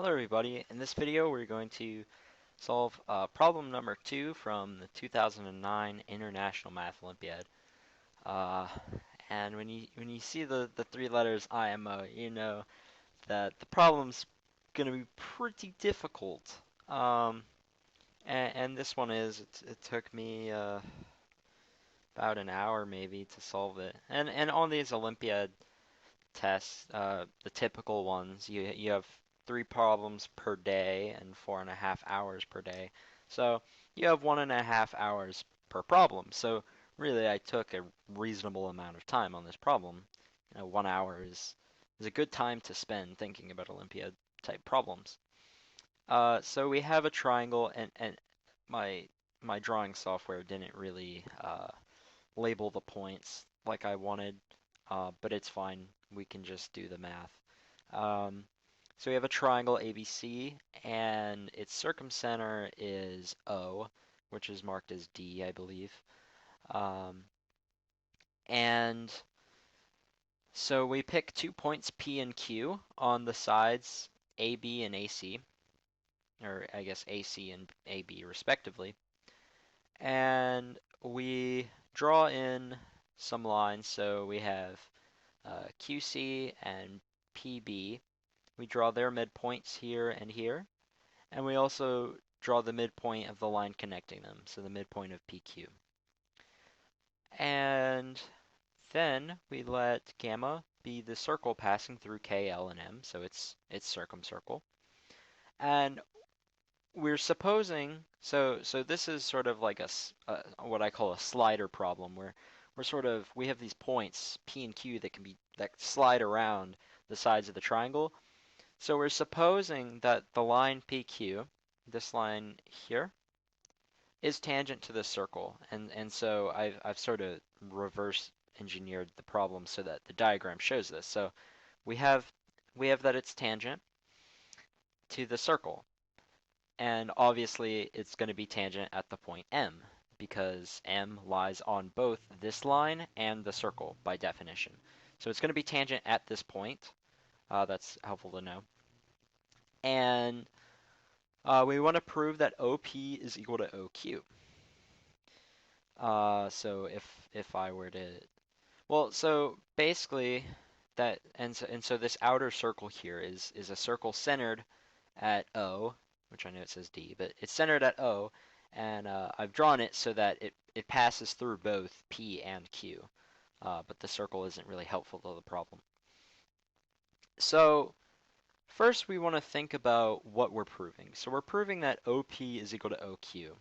Hello everybody, in this video we're going to solve problem number 2 from the 2009 International Math Olympiad. Uh, and when you see the three letters IMO, you know that the problem's going to be pretty difficult. And this one it took me about an hour maybe to solve it. And on these Olympiad tests, the typical ones, you have three problems per day and 4.5 hours per day. So you have 1.5 hours per problem. So really, I took a reasonable amount of time on this problem. 1 hour is a good time to spend thinking about Olympiad type problems. So we have a triangle, and my my drawing software didn't really label the points like I wanted, but it's fine. We can just do the math. Um, so we have a triangle ABC, and its circumcenter is O, which is marked as D, I believe. Um, and so we pick 2 points P and Q on the sides AB and AC, or I guess AC and AB respectively. And we draw in some lines. So we have QC and PB. We draw their midpoints here and here, and we also draw the midpoint of the line connecting them, so the midpoint of PQ. And then we let gamma be the circle passing through K, L, and M, so it's circumcircle. And we're supposing, so this is sort of like what I call a slider problem, where we have these points P and Q that slide around the sides of the triangle. So we're supposing that the line PQ, this line here, is tangent to the circle, and so I've sort of reverse engineered the problem so that the diagram shows this. So we have we have that it's tangent to the circle, and obviously it's going to be tangent at the point M because M lies on both this line and the circle by definition. So it's going to be tangent at this point. That's helpful to know. And we want to prove that OP is equal to OQ. So if I were to, well, so basically and so this outer circle here is a circle centered at O, which I know it says D, but it's centered at O, and I've drawn it so that it passes through both P and Q, but the circle isn't really helpful to the problem. So first, we want to think about what we're proving. So we're proving that OP is equal to OQ.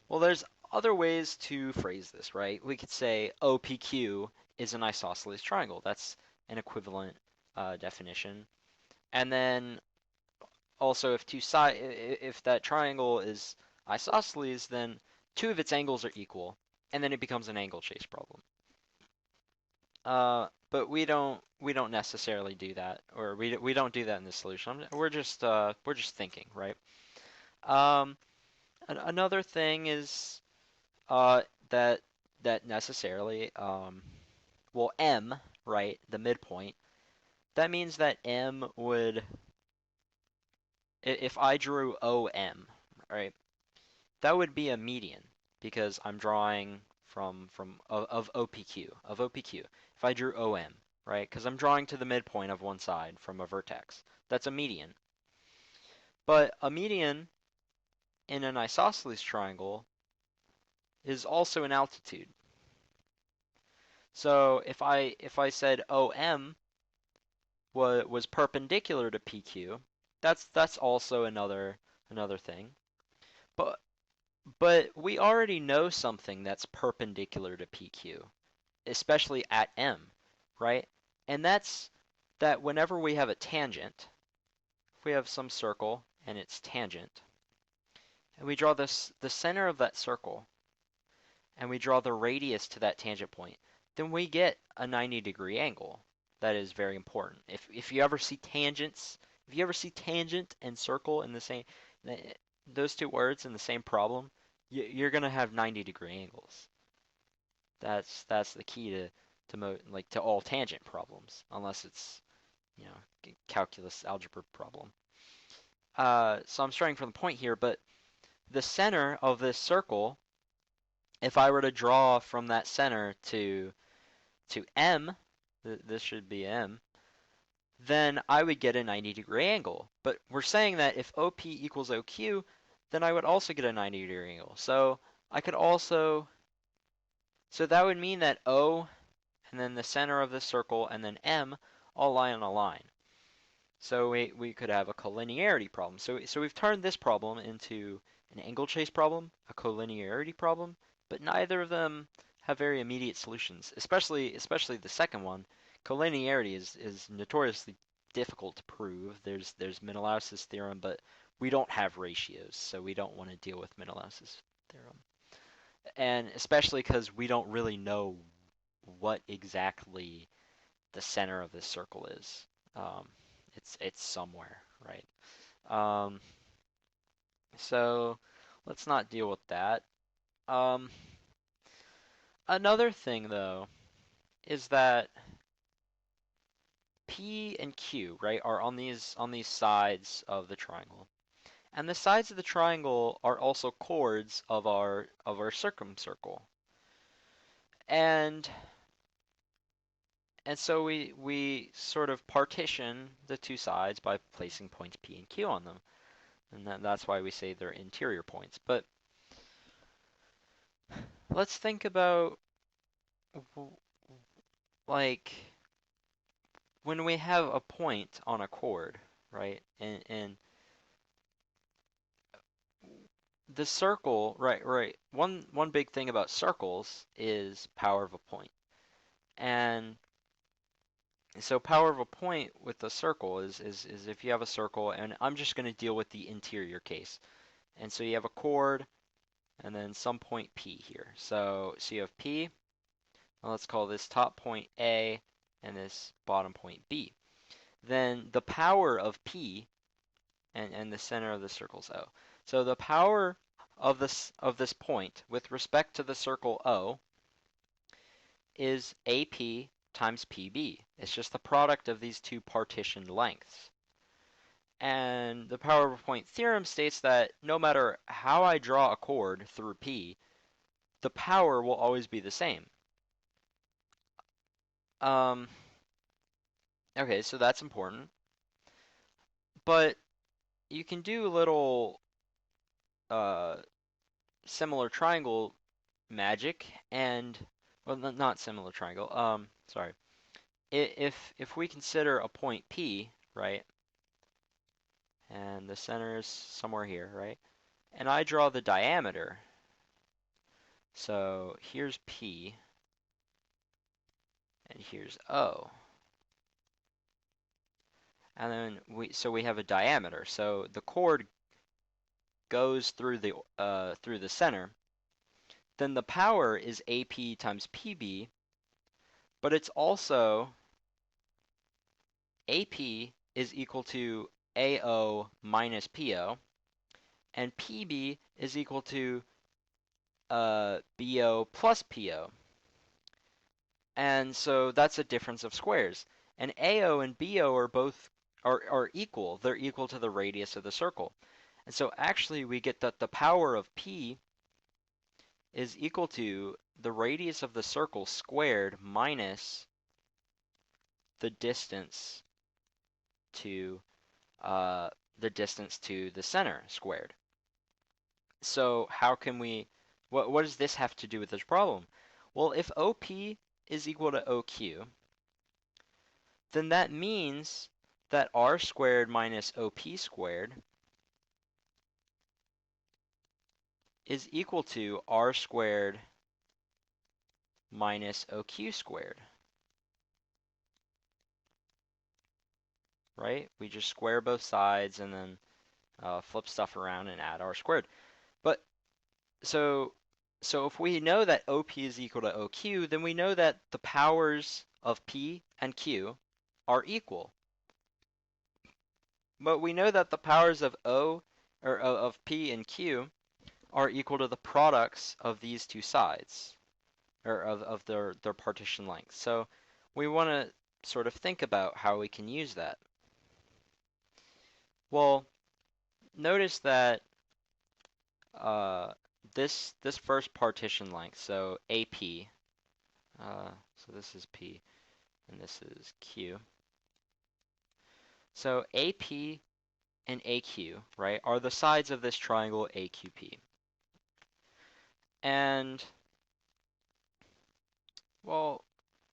Well, there's other ways to phrase this, right? We could say OPQ is an isosceles triangle. That's an equivalent definition. And then also, if that triangle is isosceles, then two of its angles are equal, and then it becomes an angle chase problem. But we don't necessarily do that, or we don't do that in this solution. We're just thinking, right? Um, Another thing is uh, that necessarily well, M, right, the midpoint. That means that M would, if I drew OM, right, that would be a median because I'm drawing from of OPQ. If I drew OM, right, because I'm drawing to the midpoint of one side from a vertex, that's a median. But a median in an isosceles triangle is also an altitude. So if I said OM was perpendicular to PQ, that's also another thing. But but we already know something that's perpendicular to PQ, especially at M, right? And that's that whenever we have a tangent, if we have some circle and it's tangent, and we draw the center of that circle, and we draw the radius to that tangent point, then we get a 90-degree angle. That is very important. If you ever see tangents, if you ever see tangent and circle in the same, those two words in the same problem, you're gonna have 90-degree angles. That's the key to all tangent problems, unless it's calculus algebra problem. So I'm starting from the point here, but the center of this circle, if I were to draw from that center to M, this should be M, then I would get a 90-degree angle. But we're saying that if OP equals OQ, then I would also get a 90-degree angle. So I could also, so that would mean that O and then the center of the circle and then M all lie on a line. So we could have a collinearity problem. So we've turned this problem into an angle chase problem, a collinearity problem, but neither of them have very immediate solutions, especially the second one. Collinearity is notoriously difficult to prove. There's Menelaus's theorem, but we don't have ratios, so we don't want to deal with Menelaus's theorem. And especially because we don't really know what exactly the center of this circle is. Um, it's somewhere, right? Um, so let's not deal with that. Um, Another thing though is that P and Q, right, are on these sides of the triangle. And the sides of the triangle are also chords of our circumcircle. And and so we sort of partition the two sides by placing points P and Q on them. And that's why we say they're interior points. But let's think about like when we have a point on a chord, right? And the circle, right. One big thing about circles is power of a point. And so power of a point with the circle is if you have a circle, and I'm just going to deal with the interior case. And so you have a chord and then some point P here. So you have P, and let's call this top point A and this bottom point B. Then the power of P and the center of the circle is O. So the power of this point with respect to the circle O is AP times PB. It's just the product of these two partitioned lengths. And the power of a point theorem states that no matter how I draw a chord through P, the power will always be the same. Um, okay, so that's important. But you can do little uh, similar triangle magic and well, not similar triangle. Sorry. If we consider a point P, right, and the center is somewhere here, right, and I draw the diameter. So here's P, and here's O, and then we have a diameter. So the chord goes through the center. Then the power is AP times PB, but it's also AP is equal to AO minus PO, and PB is equal to BO plus PO. And so that's a difference of squares. And AO and BO are both are equal. They're equal to the radius of the circle. And so actually we get that the power of P is equal to the radius of the circle squared minus the distance to uh, the center squared. So how can we, what does this have to do with this problem? Well, if OP is equal to OQ, then that means that R squared minus OP squared is equal to R squared minus OQ squared, right? We just square both sides and then flip stuff around and add R squared. But so if we know that OP is equal to OQ, then we know that the powers of P and Q are equal. But we know that the powers of O or of P and Q are equal to the products of these two sides or of their partition length. So we want to sort of think about how we can use that. Well, notice that uh, this first partition length, so AP, so this is P and this is Q. So AP and AQ, right, are the sides of this triangle AQP. And well,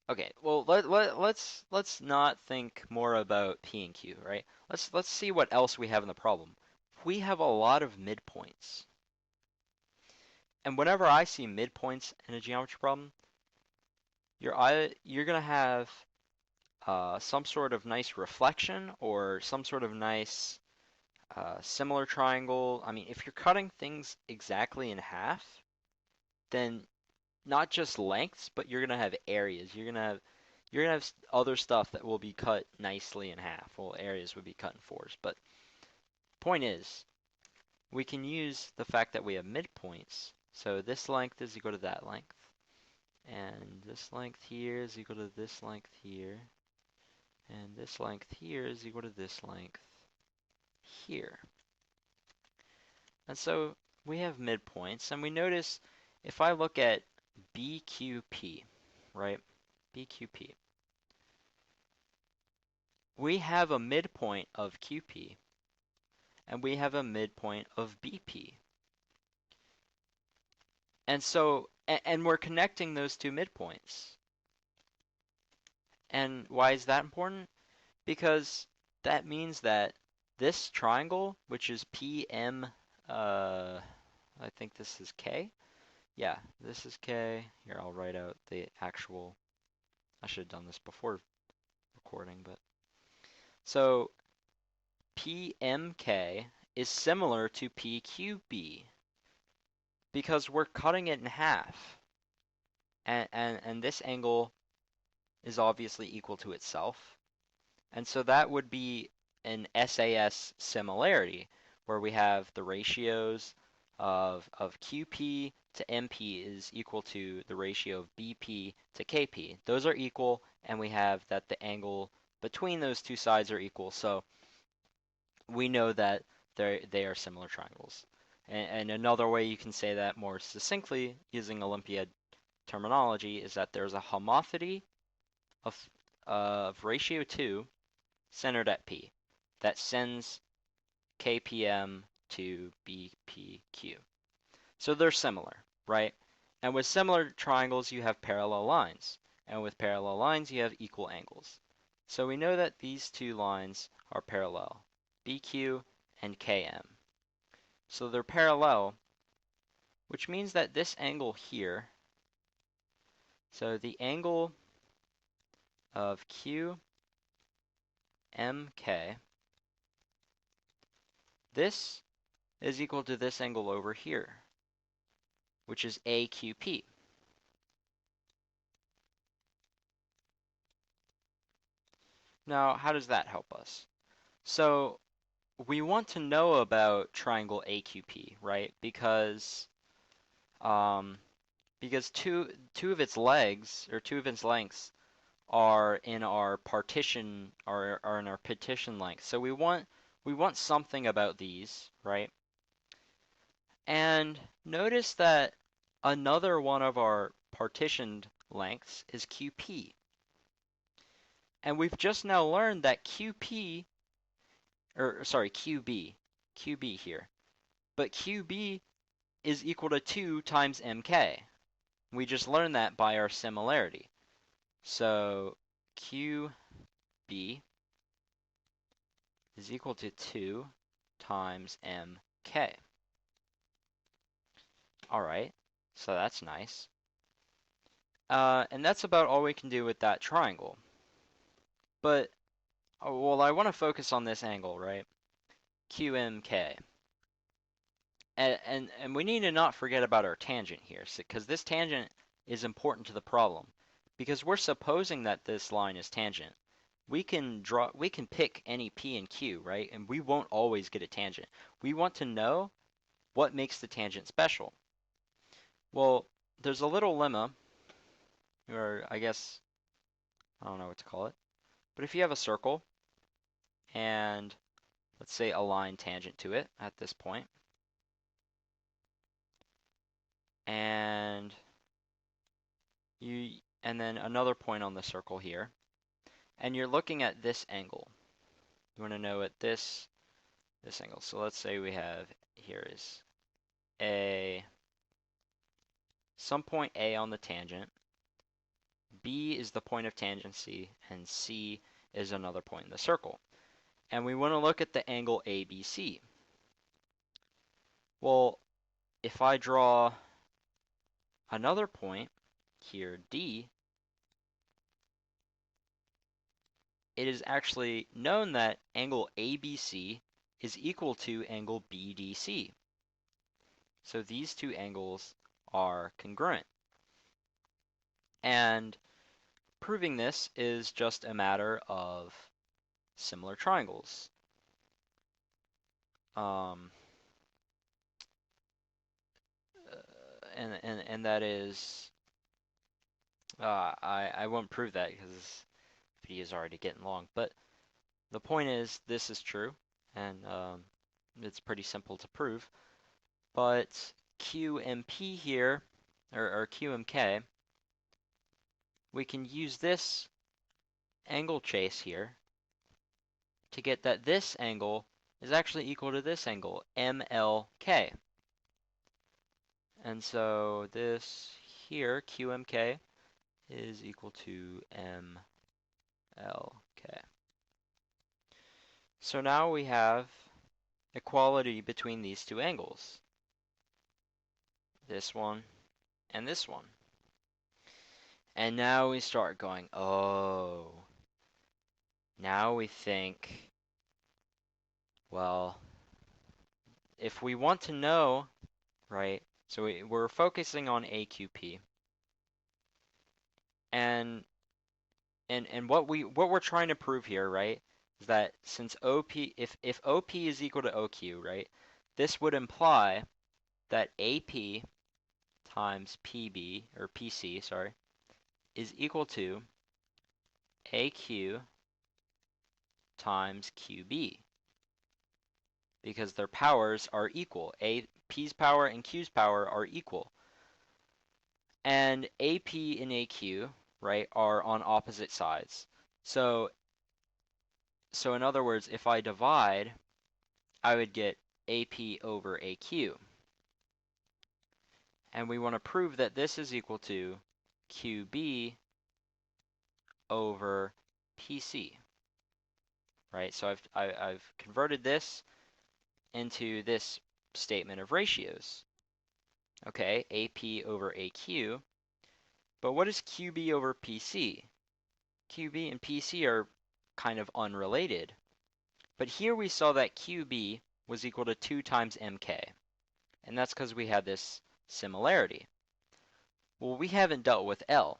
okay, well let's not think more about P and Q, right? Let's see what else we have in the problem. We have a lot of midpoints. And whenever I see midpoints in a geometry problem, you're gonna have some sort of nice reflection or some sort of nice similar triangle. I mean, if you're cutting things exactly in half, then not just lengths, but you're gonna have areas. You're gonna have other stuff that will be cut nicely in half. Well, areas would be cut in fours. But point is, we can use the fact that we have midpoints. So this length is equal to that length. And this length here is equal to this length here. And this length here is equal to this length here. And so we have midpoints, and we notice if I look at BQP, right? BQP. We have a midpoint of QP, and we have a midpoint of BP. And so, and we're connecting those two midpoints. And why is that important? Because that means that this triangle, which is PM, I think this is K. Yeah, this is K. Here, I'll write out the actual, I should have done this before recording, but. So PMK is similar to PQB because we're cutting it in half. And this angle is obviously equal to itself. And so that would be an SAS similarity where we have the ratios of QP to MP is equal to the ratio of BP to KP. Those are equal, and we have that the angle between those two sides are equal. So we know that they are similar triangles. And another way you can say that more succinctly using Olympiad terminology is that there's a homothency of ratio 2 centered at P that sends KPM to BPQ. So they're similar, right? And with similar triangles, you have parallel lines. And with parallel lines, you have equal angles. So we know that these two lines are parallel, BQ and KM. So they're parallel, which means that this angle here, so the angle of QMK, this is equal to this angle over here, which is AQP. Now, how does that help us? So we want to know about triangle AQP, right? Um, because two of its legs or two of its lengths are in our partition are in our partition length. So we want something about these, right? And notice that another one of our partitioned lengths is QP. And we've just now learned that QP, or sorry, QB here. But QB is equal to 2 times MK. We just learned that by our similarity. So QB is equal to 2 times MK. All right, so that's nice. And that's about all we can do with that triangle. But, well, I want to focus on this angle, right? QMK. And we need to not forget about our tangent here, because this tangent is important to the problem. Because we're supposing that this line is tangent. We can pick any P and Q, right? And we won't always get a tangent. We want to know what makes the tangent special. Well, there's a little lemma, or I guess, I don't know what to call it. But if you have a circle and let's say a line tangent to it at this point, and and then another point on the circle here, and you're looking at this angle. You want to know at this angle. So let's say we have here is some point A on the tangent, B is the point of tangency, and C is another point in the circle. And we want to look at the angle ABC. Well, if I draw another point here, D, it is actually known that angle ABC is equal to angle BDC. So these two angles are congruent. And proving this is just a matter of similar triangles. Um, and that is, I won't prove that because this video is already getting long. But the point is, this is true, and it's pretty simple to prove. But QMP here, or QMK, we can use this angle chase here to get that this angle is actually equal to this angle, MLK. And so this here, QMK, is equal to MLK. So now we have equality between these two angles, this one and this one. And now we start going, oh, now we think, well, if we want to know, right, so we're focusing on AQP, and what we're trying to prove here, right, is that since OP, if OP is equal to OQ, right, this would imply that AP times PB, or PC, sorry, is equal to AQ times QB, because their powers are equal. P's power and Q's power are equal. And AP and AQ, right, are on opposite sides. So in other words, if I divide, I would get AP over AQ. And we want to prove that this is equal to QB over PC, right? So I've converted this into this statement of ratios. Okay, AP over AQ. But what is QB over PC? QB and PC are kind of unrelated. But here we saw that QB was equal to 2 times MK. And that's because we had this similarity. Well, we haven't dealt with L.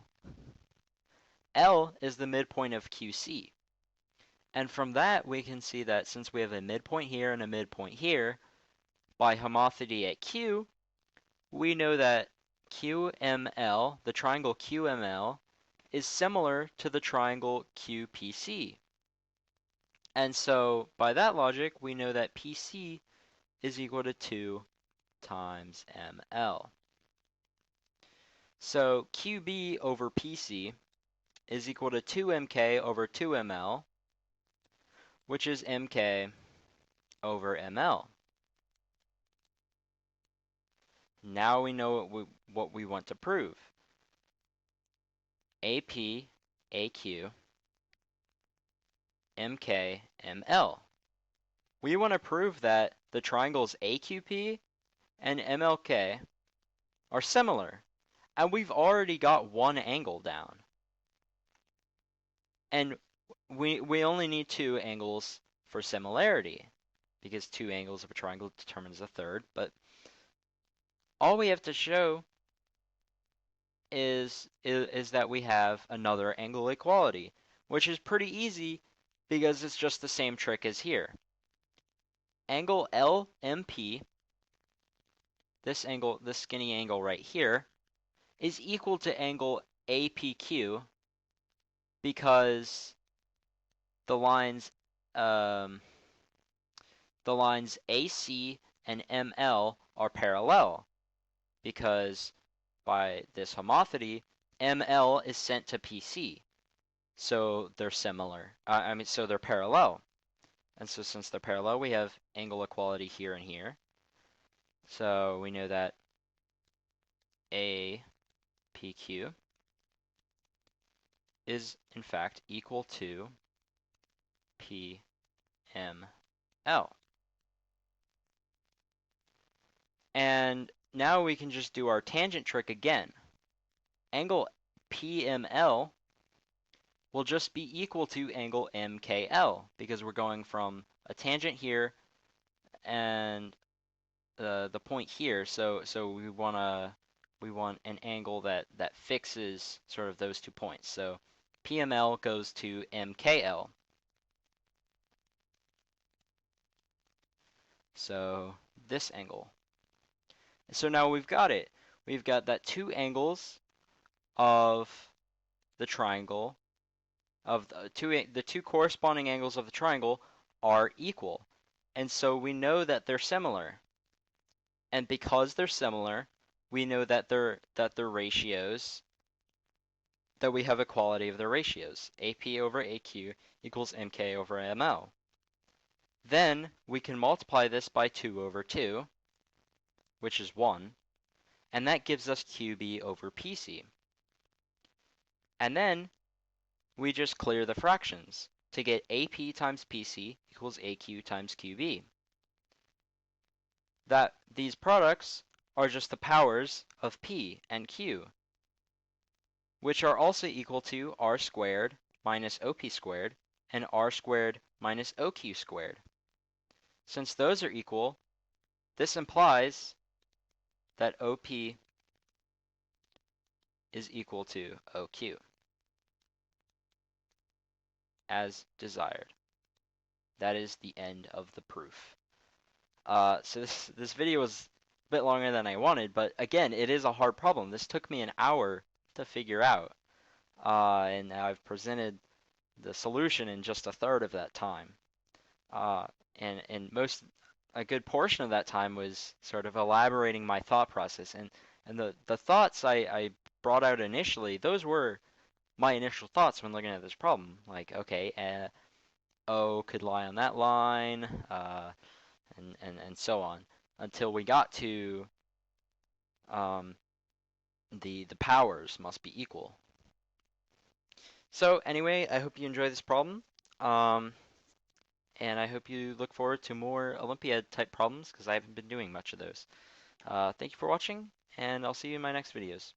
L is the midpoint of QC. And from that, we can see that since we have a midpoint here and a midpoint here, by homotheity at Q, we know that QML, the triangle QML, is similar to the triangle QPC. And so, by that logic, we know that PC is equal to 2 times ML. So, QB over PC is equal to 2MK over 2ML, which is MK over ML. Now we know what we want to prove. AP, AQ, MK, ML. We want to prove that the triangles AQP and MLK are similar, and we've already got one angle down. And we only need two angles for similarity, because two angles of a triangle determines a third, but all we have to show is that we have another angle equality, which is pretty easy because it's just the same trick as here. Angle LMP, this angle, this skinny angle right here, is equal to angle APQ because the lines, the lines AC and ML are parallel because by this homothety, ML is sent to PC. So they're similar. So they're parallel. And so since they're parallel, we have angle equality here and here. So we know that APQ is in fact equal to PML. And now we can just do our tangent trick again. Angle PML will just be equal to angle MKL because we're going from a tangent here and the point here. So we want an angle that fixes sort of those 2 points. So PML goes to MKL. So this angle. So now we've got it. We've got that 2 angles of the triangle of the two corresponding angles of the triangle are equal. And so we know that they're similar. And because they're similar, we know that they're ratios, that we have equality of their ratios. AP over AQ equals MK over ML. Then we can multiply this by 2 over 2, which is 1, and that gives us QB over PC. And then we just clear the fractions to get AP times PC equals AQ times QB. That these products are just the powers of P and Q, which are also equal to R squared minus OP squared and R squared minus OQ squared. Since those are equal, this implies that OP is equal to OQ, as desired. That is the end of the proof. So this video was a bit longer than I wanted, but again, it is a hard problem. This took me an hour to figure out, and I've presented the solution in just a third of that time. Uh, and a good portion of that time was sort of elaborating my thought process, and the thoughts I brought out initially, those were my initial thoughts when looking at this problem. Like, okay, O could lie on that line, and so on, until we got to um, the powers must be equal. So anyway, I hope you enjoy this problem. And I hope you look forward to more Olympiad type problems because I haven't been doing much of those. Thank you for watching, and I'll see you in my next videos.